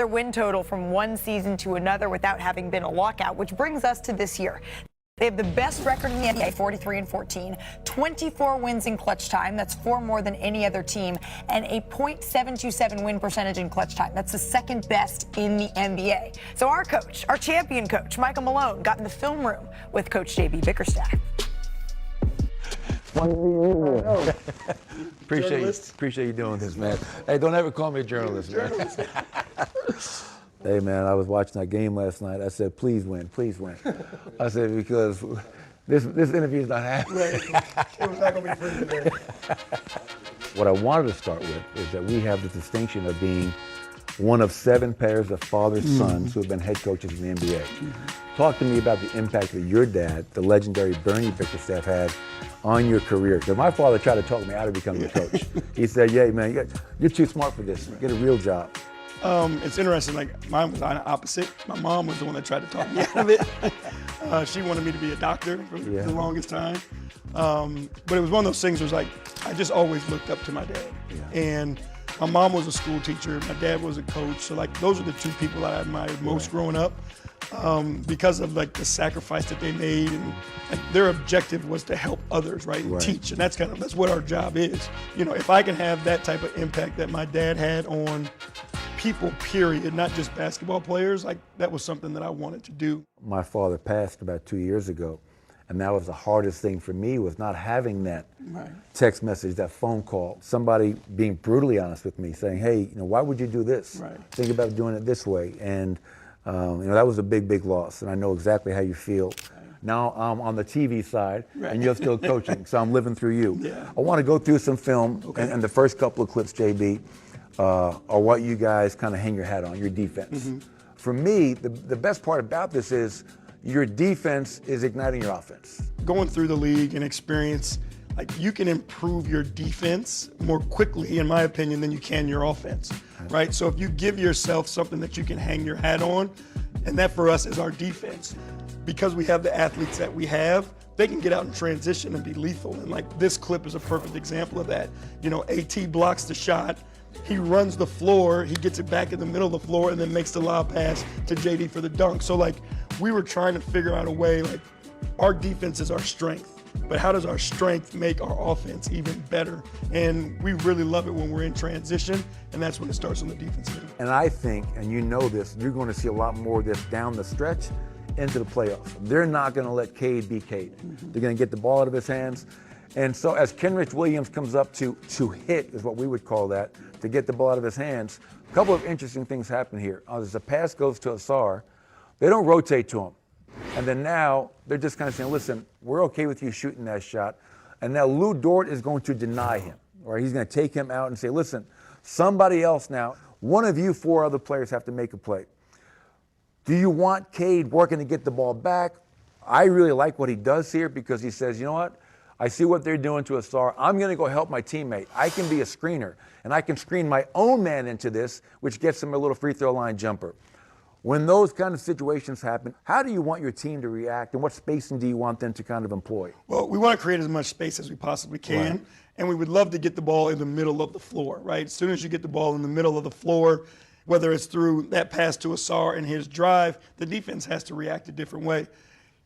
Their win total from one season to another without having been a lockout, which brings us to this year. They have the best record in the NBA, 43-14, 24 wins in clutch time. That's 4 more than any other team, and a .727 win percentage in clutch time. That's the second best in the NBA. So our coach, our champion coach, Michael Malone, got in the film room with Coach J.B. Bickerstaff. Appreciate you doing this, man. Hey, don't ever call me a journalist, man. Hey, man, I was watching that game last night. I said, please win, please win. I said, because this interview is not happening. Right. It was not going to be free today. What I wanted to start with is that we have the distinction of being one of 7 pairs of father-sons who have been head coaches in the NBA. Talk to me about the impact that your dad, the legendary Bernie Bickerstaff, had on your career. Because my father tried to talk me out of becoming a coach. He said, yeah, man, you're too smart for this. Get a real job. It's interesting, like mine was the opposite. My mom was the one that tried to talk me out of it. She wanted me to be a doctor for the longest time. But it was one of those things where it was like, I just always looked up to my dad. And my mom was a school teacher, my dad was a coach. So like those are the 2 people that I admired most growing up. Because of like the sacrifice that they made, and like, their objective was to help others, right? And teach, and that's what our job is. You know, if I can have that type of impact that my dad had on people, period, not just basketball players, like that was something that I wanted to do. My father passed about 2 years ago, and that was the hardest thing for me, was not having that text message, that phone call, somebody being brutally honest with me, saying, hey, you know, why would you do this? Think about doing it this way. And you know, that was a big, big loss, and I know exactly how you feel. Now I'm on the TV side, and you're still coaching, so I'm living through you. I want to go through some film, and the first couple of clips, JB, are what you guys kind of hang your hat on, your defense. For me, the best part about this is your defense is igniting your offense. Going through the league and experience, like you can improve your defense more quickly, in my opinion, than you can your offense, right? So if you give yourself something that you can hang your hat on, and that for us is our defense, because we have the athletes that we have, they can get out and transition and be lethal. And like this clip is a perfect example of that. You know, AT blocks the shot, he runs the floor, he gets it back in the middle of the floor, and then makes the lob pass to JD for the dunk. So like we were trying to figure out a way, like our defense is our strength, but how does our strength make our offense even better? And we really love it when we're in transition, and that's when it starts on the defensive end. And I think, and you know this, you're going to see a lot more of this down the stretch into the playoffs. They're not going to let Cade be Cade. They're going to get the ball out of his hands. And so as Kenrich Williams comes up to hit, is what we would call that, to get the ball out of his hands, a couple of interesting things happen here. As the pass goes to Asar, they don't rotate to him. And then now they're just kind of saying, listen, we're okay with you shooting that shot. And now Lou Dort is going to deny him, or he's going to take him out and say, listen, somebody else now, one of you 4 other players have to make a play. Do you want Cade working to get the ball back? I really like what he does here, because he says, you know what? I see what they're doing to Asar. I'm going to go help my teammate. I can be a screener, and I can screen my own man into this, which gets him a little free throw line jumper. When those kind of situations happen, how do you want your team to react, and what spacing do you want them to kind of employ? Well, we want to create as much space as we possibly can, and we would love to get the ball in the middle of the floor, right? As soon as you get the ball in the middle of the floor, whether it's through that pass to Asar and his drive, the defense has to react a different way.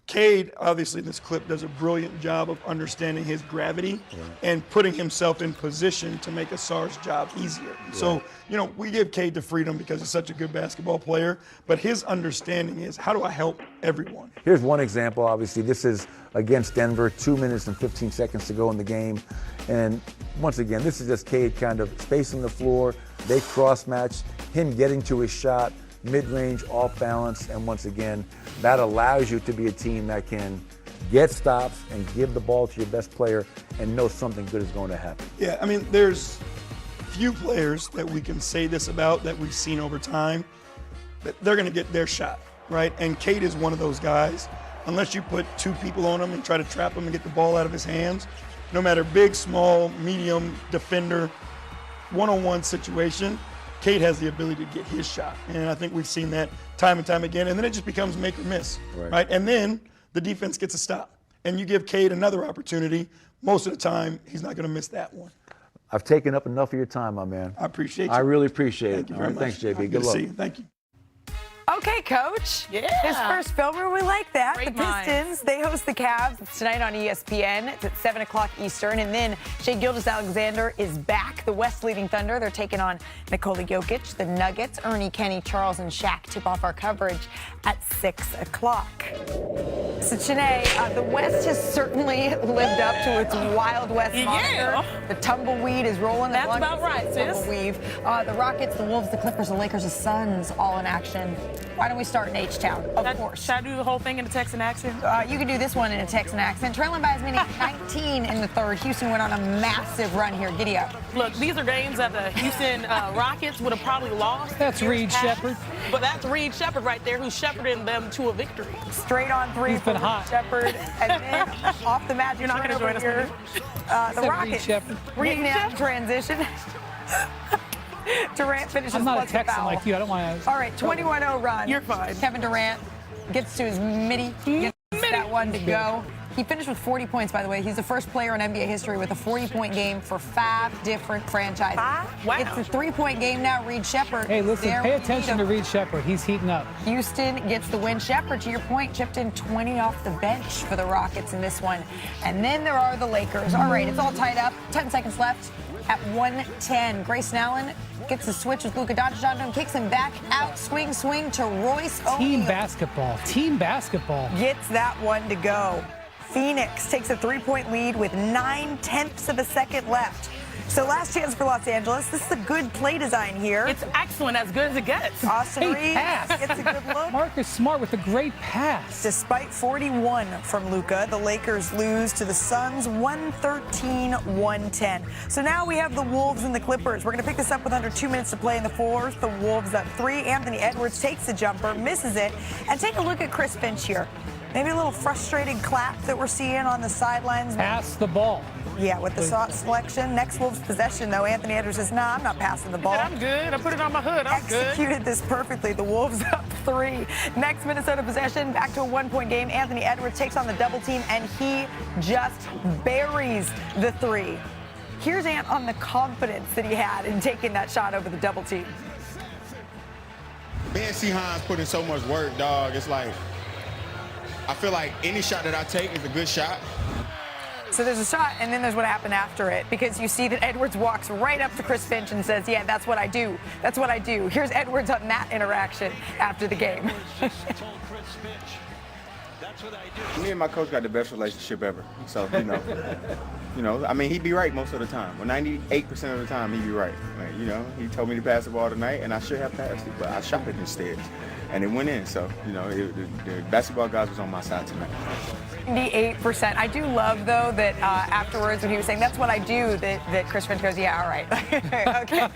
Cade, obviously, in this clip, does a brilliant job of understanding his gravity and putting himself in position to make Asar's job easier. So, you know, we give Cade the freedom because he's such a good basketball player, but his understanding is, how do I help everyone? Here's one example, obviously. This is against Denver, 2 minutes and 15 seconds to go in the game. And once again, this is just Cade kind of spacing the floor. They cross-match, him getting to his shot, mid-range, off balance, and once again, that allows you to be a team that can get stops and give the ball to your best player and know something good is going to happen. Yeah, I mean, there's few players that we can say this about that we've seen over time, that they're going to get their shot, right? And Cade is one of those guys. Unless you put 2 people on him and try to trap him and get the ball out of his hands, no matter big, small, medium, defender, one-on-one situation, Cade has the ability to get his shot. And I think we've seen that time and time again. And then it just becomes make or miss, right? And then the defense gets a stop. And you give Cade another opportunity. Most of the time, he's not going to miss that one. I've taken up enough of your time, my man. I appreciate you. I really appreciate it. Thank you very much. Thanks, JB. Good Good to luck. see you. Thank you. Okay, Coach. Yeah. His first filmer, we like that. Great The Pistons, minds. they host the Cavs. It's tonight on ESPN. It's at 7 o'clock Eastern. And then Shai Gilgeous-Alexander is back. The West leading Thunder, they're taking on Nikola Jokic. The Nuggets, Ernie, Kenny, Charles, and Shaq tip off our coverage at 6 o'clock. So, Chanae, the West has certainly lived up to its Wild West moniker. The tumbleweed is rolling. That's about right, sis. Tumbleweed. The Rockets, the Wolves, the Clippers, the Lakers, the Suns, all in action. Why don't we start in H-Town? Of course. Should I do the whole thing in a Texan accent? You can do this one in a Texan accent. Trailing by as many as 19 in the third. Houston went on a massive run here. Giddy up. Look, these are games that the Houston Rockets would have probably lost. That's Reed Shepherd. But that's Reed Shepherd right there who's shepherding them to a victory. Straight on three He's been for hot. Shepard. And then off the magic. You're not gonna join us here. The Reed Rockets. Shepherd. Reading out in transition. Durant finishes I'm not a plus the Texan foul. like you. I don't want to. All right, 21-0 run. You're fine. Kevin Durant gets to his midi, gets that one to go. He finished with 40 points, by the way. He's the first player in NBA history with a 40-point game for 5 different franchises. Wow. It's a 3-point game now. Reed Shepherd. Hey, listen, there pay when you attention need to him. Reed Shepherd. He's heating up. Houston gets the win. Shepherd, to your point, chipped in 20 off the bench for the Rockets in this one. And then there are the Lakers. All right, it's all tied up. 10 seconds left at 1:10. Grayson Allen gets the switch with Luka Doncic on him, kicks him back out. Swing to Royce Team O'Neal. basketball. Team basketball. Gets that one to go. Phoenix takes a 3-point lead with 9/10 of a second left. So last chance for Los Angeles. This is a good play design here. It's excellent, as good as it gets. Austin Hey, Reeves pass. gets a good look. Marcus Smart with a great pass. Despite 41 from Luka, the Lakers lose to the Suns 113-110. So now we have the Wolves and the Clippers. We're going to pick this up with under 2 minutes to play in the fourth. The Wolves up 3. Anthony Edwards takes the jumper, misses it. And take a look at Chris Finch here. Maybe a little frustrated clap that we're seeing on the sidelines. Pass the ball. Yeah, with the shot selection. Next Wolves possession, though, Anthony Edwards says, nah, I'm not passing the ball. I'm good. I put it on my hood. I'm good. Executed this perfectly. The Wolves up 3. Next Minnesota possession, back to a 1-point game. Anthony Edwards takes on the double team, and he just buries the 3. Here's Ant on the confidence that he had in taking that shot over the double team. Me and C. Hines put in so much work, dog. It's like, I feel like any shot that I take is a good shot. So there's a shot, and then there's what happened after it, because you see that Edwards walks right up to Chris Finch and says, yeah, that's what I do. That's what I do. Here's Edwards on that interaction after the game. Me and my coach got the best relationship ever. So, I mean, he'd be right most of the time. Well, 98% of the time, he'd be right. Like, he told me to pass the ball tonight, and I should have passed it, but I shot it instead. And it went in, so, the basketball guys was on my side tonight. 98%. I do love, though, that afterwards when he was saying, that's what I do, that Chris Finch goes, yeah, all right. Okay.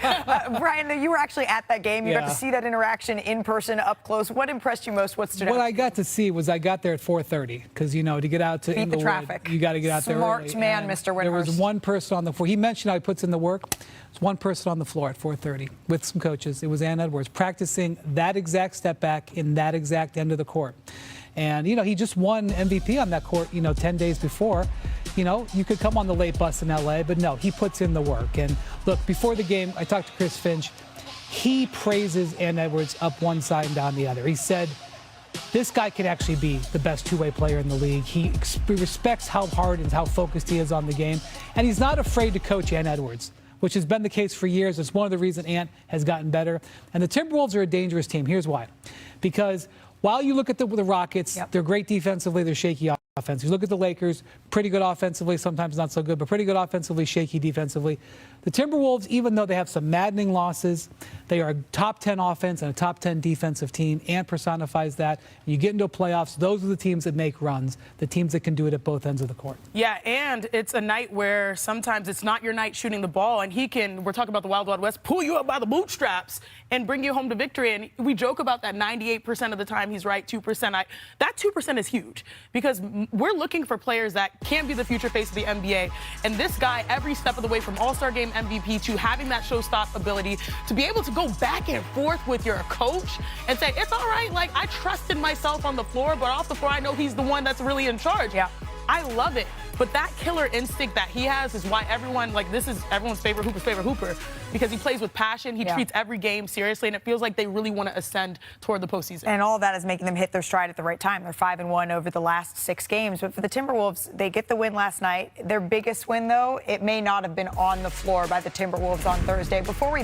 Brian, you were actually at that game. You got to see that interaction in person, up close. What impressed you most? What stood out? What I got to see was I got there at 4:30 because, to get out to Beat the Inglewood, traffic. you got to get out there Smart early. man, And Mr. There was Windhorst. one person on the floor. He mentioned how he puts in the work. There's one person on the floor at 4:30 with some coaches. It was Ann Edwards practicing that exact step back in that exact end of the court. And, he just won MVP on that court, 10 days before. You could come on the late bus in L.A., but no, he puts in the work. And, look, before the game, I talked to Chris Finch. He praises Ann Edwards up one side and down the other. He said, this guy could actually be the best two-way player in the league. He respects how hard and how focused he is on the game. And he's not afraid to coach Ann Edwards, which has been the case for years. It's one of the reasons Ant has gotten better. And the Timberwolves are a dangerous team. Here's why. Because while you look at the Rockets, they're great defensively, they're shaky offensively. You look at the Lakers, pretty good offensively, sometimes not so good, but pretty good offensively, shaky defensively. The Timberwolves, even though they have some maddening losses, they are a top 10 offense and a top 10 defensive team. Ant personifies that. When you get into playoffs, those are the teams that make runs, the teams that can do it at both ends of the court. Yeah, and it's a night where sometimes it's not your night shooting the ball, and he can, we're talking about the Wild Wild West, pull you up by the bootstraps and bring you home to victory. And we joke about that 98% of the time he's right, 2%. That 2% is huge because we're looking for players that can be the future face of the NBA. And this guy, every step of the way from All-Star Game MVP to having that showstop ability, to be able to go back and forth with your coach and say, it's all right, like I trusted myself on the floor, but off the floor I know he's the one that's really in charge. Yeah. I love it. But that killer instinct that he has is why everyone, like, this is everyone's favorite Hooper, because he plays with passion. He treats every game seriously, and it feels like they really want to ascend toward the postseason. And all of that is making them hit their stride at the right time. They're 5-1 over the last 6 games. But for the Timberwolves, they get the win last night. Their biggest win, though, it may not have been on the floor by the Timberwolves on Thursday. Before we